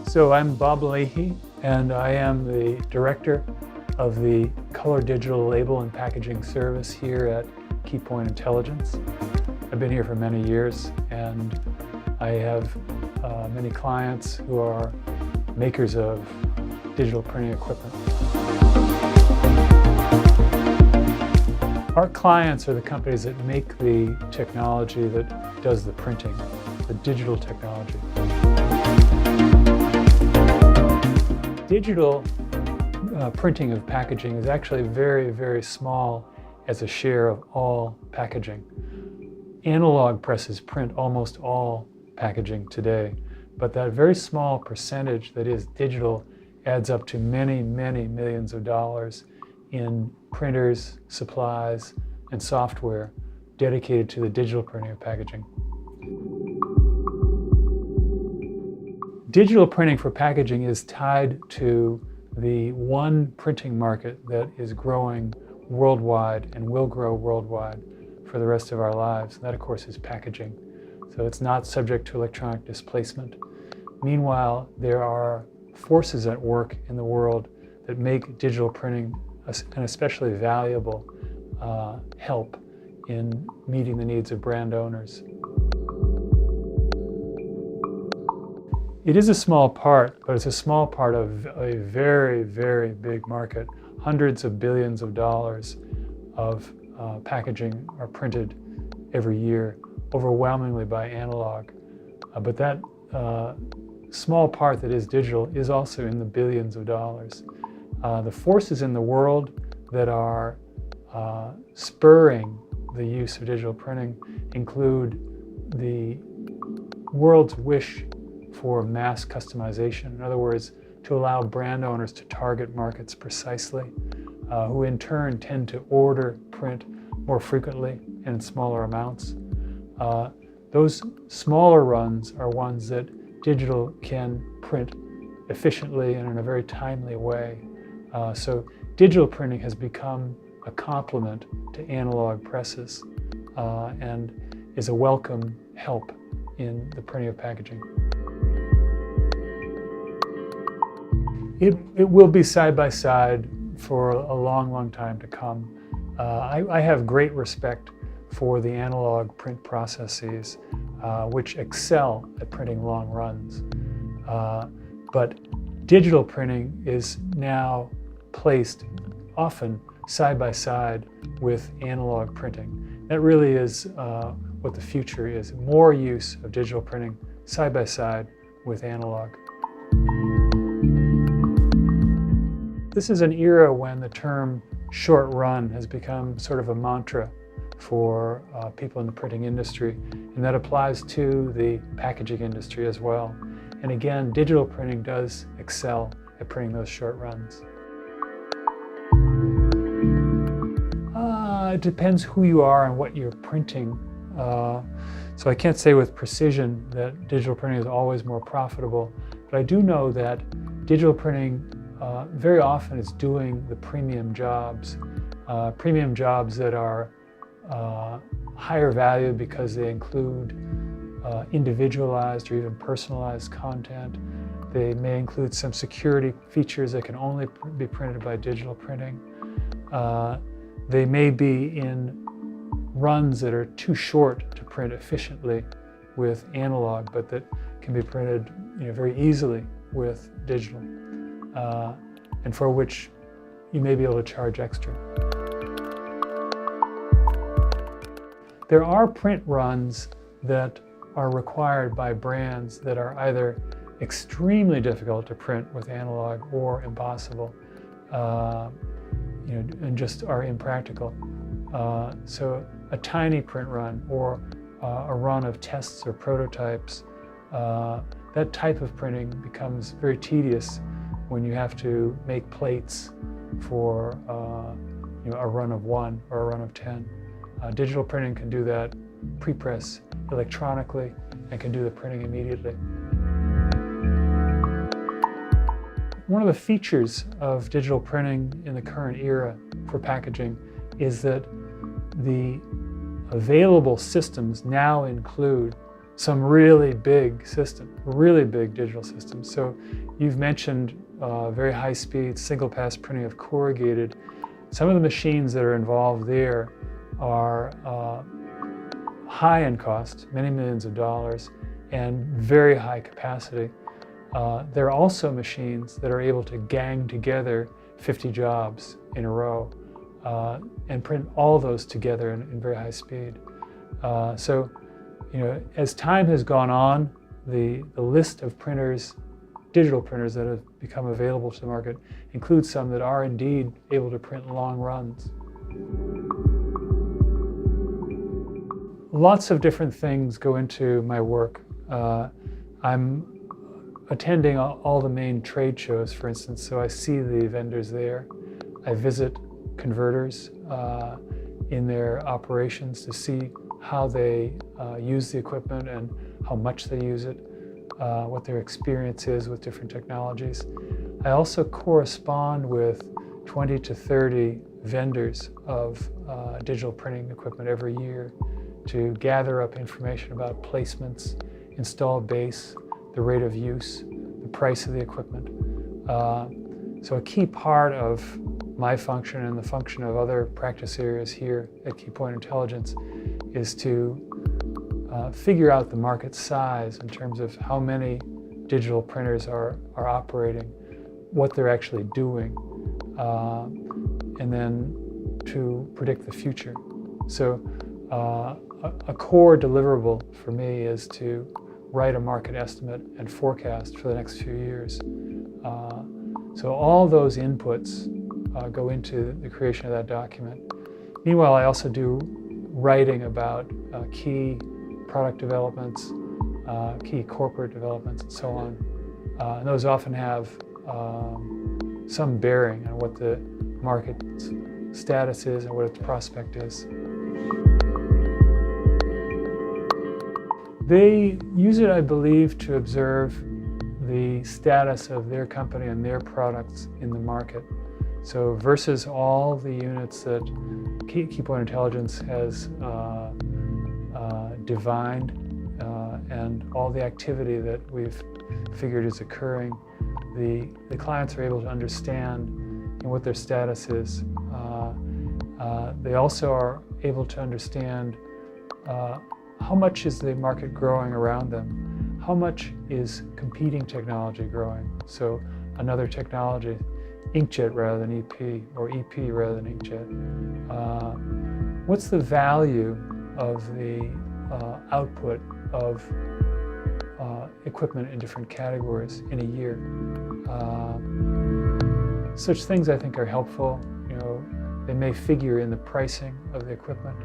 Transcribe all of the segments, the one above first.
So I'm Bob Leahey, and I am the director of the Color Digital Label and Packaging Service here at Keypoint Intelligence. I've been here for many years, and I have many clients who are makers of digital printing equipment. Our clients are the companies that make the technology that does the printing, the digital technology. Digital printing of packaging is actually very, very small as a share of all packaging. Analog presses print almost all packaging today, but that very small percentage that is digital adds up to many, many millions of dollars in printers, supplies, and software dedicated to the digital printing of packaging. Digital printing for packaging is tied to the one printing market that is growing worldwide and will grow worldwide for the rest of our lives. And that, of course, is packaging. So it's not subject to electronic displacement. Meanwhile, there are forces at work in the world that make digital printing an especially valuable help in meeting the needs of brand owners. It is a small part, but it's a small part of a very, very big market. Hundreds of billions of dollars of packaging are printed every year, overwhelmingly by analog. But that small part that is digital is also in the billions of dollars. The forces in the world that are spurring the use of digital printing include the world's wish for mass customization. In other words, to allow brand owners to target markets precisely, who in turn tend to order print more frequently and in smaller amounts. Those smaller runs are ones that digital can print efficiently and in a very timely way. So digital printing has become a complement to analog presses and is a welcome help in the printing of packaging. It will be side by side for a long, long time to come. I have great respect for the analog print processes, which excel at printing long runs. But digital printing is now placed often side by side with analog printing. That really is what the future is, more use of digital printing side by side with analog. This is an era when the term short run has become sort of a mantra for people in the printing industry, and that applies to the packaging industry as well. And again, digital printing does excel at printing those short runs. It depends who you are and what you're printing. So I can't say with precision that digital printing is always more profitable, but I do know that digital printing very often is doing the premium jobs that are higher value because they include individualized or even personalized content. They may include some security features that can only be printed by digital printing. They may be in runs that are too short to print efficiently with analog, but that can be printed very easily with digital. And for which you may be able to charge extra. There are print runs that are required by brands that are either extremely difficult to print with analog or impossible, and just are impractical. So a tiny print run or a run of tests or prototypes, that type of printing becomes very tedious when you have to make plates for a run of 1 or a run of 10. Digital printing can do that pre-press electronically and can do the printing immediately. One of the features of digital printing in the current era for packaging is that the available systems now include some really big digital systems. So you've mentioned very high-speed single-pass printing of corrugated. Some of the machines that are involved there are high in cost, many millions of dollars, and very high capacity. There are also machines that are able to gang together 50 jobs in a row and print all those together in very high speed. So, as time has gone on, the list of printers, digital printers that have become available to the market includes some that are indeed able to print long runs. Lots of different things go into my work. I'm attending all the main trade shows, for instance, so I see the vendors there. I visit converters in their operations to see how they use the equipment and how much they use it, what their experience is with different technologies. I also correspond with 20 to 30 vendors of digital printing equipment every year to gather up information about placements, installed base, the rate of use, the price of the equipment. So a key part of my function and the function of other practice areas here at Keypoint Intelligence is to figure out the market size in terms of how many digital printers are operating, what they're actually doing, and then to predict the future. So a core deliverable for me is to write a market estimate and forecast for the next few years. So all those inputs go into the creation of that document. Meanwhile, I also do writing about key product developments, key corporate developments, and so on. And those often have some bearing on what the market's status is and what its prospect is. They use it, I believe, to observe the status of their company and their products in the market. So versus all the units that Keypoint Intelligence has divined and all the activity that we've figured is occurring, the clients are able to understand what their status is. They also are able to understand how much is the market growing around them? How much is competing technology growing? So another technology, inkjet rather than EP, or EP rather than inkjet. What's the value of the output of equipment in different categories in a year? Such things I think are helpful. They may figure in the pricing of the equipment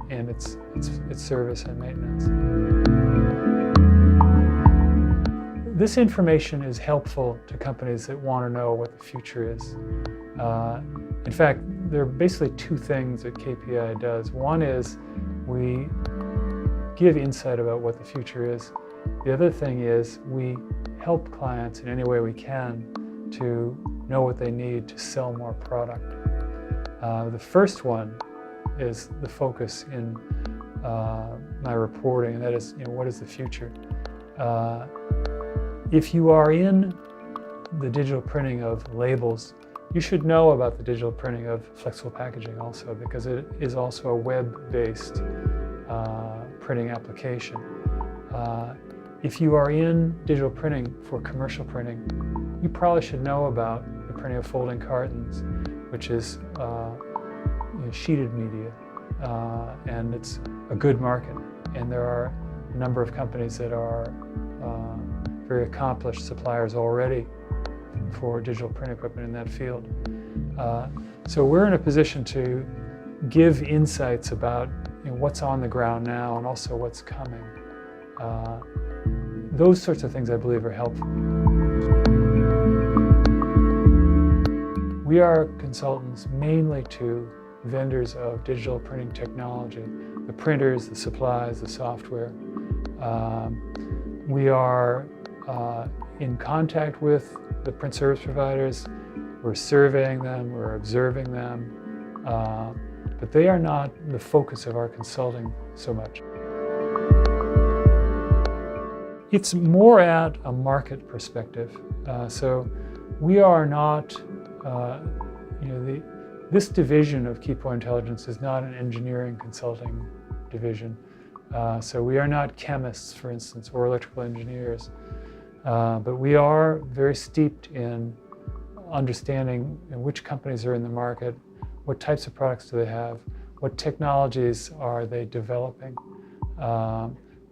and its service and maintenance. This information is helpful to companies that want to know what the future is. In fact, there are basically two things that KPI does. One is we give insight about what the future is. The other thing is we help clients in any way we can to know what they need to sell more product. The first one is the focus in my reporting, and that is, what is the future? If you are in the digital printing of labels, you should know about the digital printing of flexible packaging also, because it is also a web-based printing application. If you are in digital printing for commercial printing, you probably should know about the printing of folding cartons, which is sheeted media, and it's a good market. And there are a number of companies that are very accomplished suppliers already for digital print equipment in that field. So we're in a position to give insights about what's on the ground now and also what's coming. Those sorts of things I believe are helpful. We are consultants mainly to vendors of digital printing technology, the printers, the supplies, the software. We are in contact with the print service providers. We're surveying them, we're observing them, but they are not the focus of our consulting so much. It's more at a market perspective. So we are not, this division of Keypoint Intelligence is not an engineering consulting division. So we are not chemists, for instance, or electrical engineers, but we are very steeped in understanding which companies are in the market, what types of products do they have, what technologies are they developing,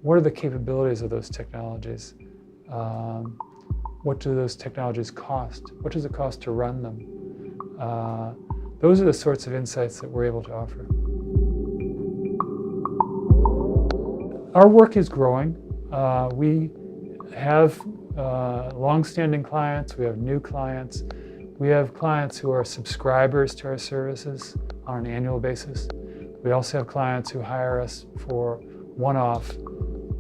what are the capabilities of those technologies, what do those technologies cost, what does it cost to run them. Those are the sorts of insights that we're able to offer. Our work is growing. We have long-standing clients, we have new clients. We have clients who are subscribers to our services on an annual basis. We also have clients who hire us for one-off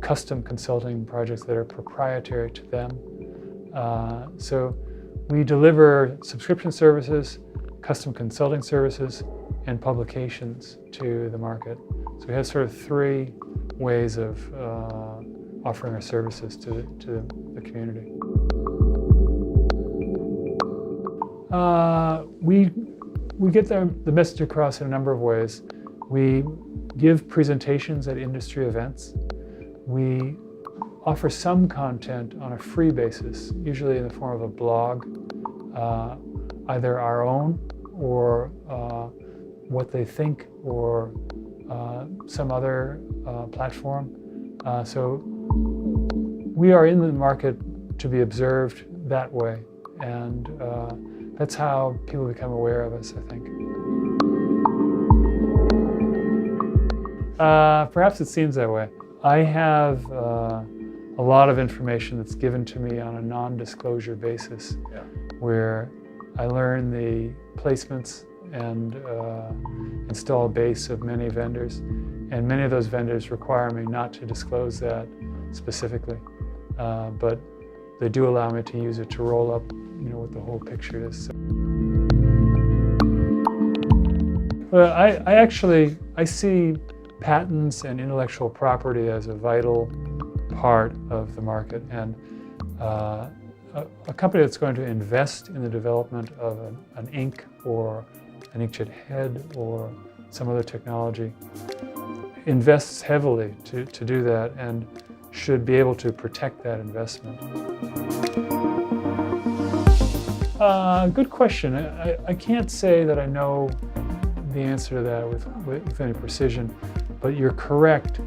custom consulting projects that are proprietary to them. So we deliver subscription services, custom consulting services, and publications to the market. So we have sort of three ways of offering our services to the community. We get the message across in a number of ways. We give presentations at industry events. We offer some content on a free basis, usually in the form of a blog, either our own or what they think or some other platform. So we are in the market to be observed that way, and that's how people become aware of us, I think. Perhaps it seems that way. I have a lot of information that's given to me on a non-disclosure basis, where I learn the placements and install base of many vendors, and many of those vendors require me not to disclose that specifically, but they do allow me to use it to roll up, what the whole picture is. So. Well, I see patents and intellectual property as a vital part of the market, and a company that's going to invest in the development of an ink or an inkjet head or some other technology invests heavily to do that and should be able to protect that investment. Good question. I can't say that I know the answer to that with any precision, but you're correct.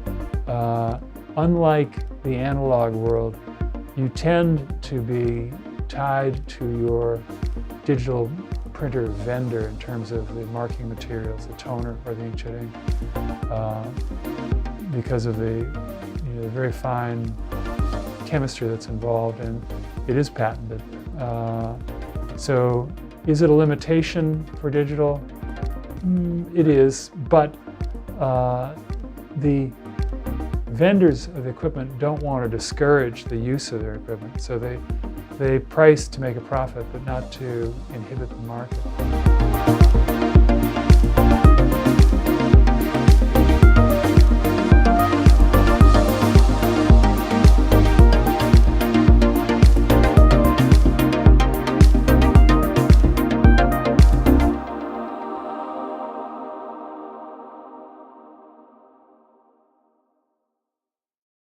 Unlike the analog world, you tend to be tied to your digital printer vendor in terms of the marking materials, the toner or the inkjet ink, because of the very fine chemistry that's involved, and it is patented. So is it a limitation for digital? It is, but the vendors of the equipment don't want to discourage the use of their equipment, so they price to make a profit, but not to inhibit the market.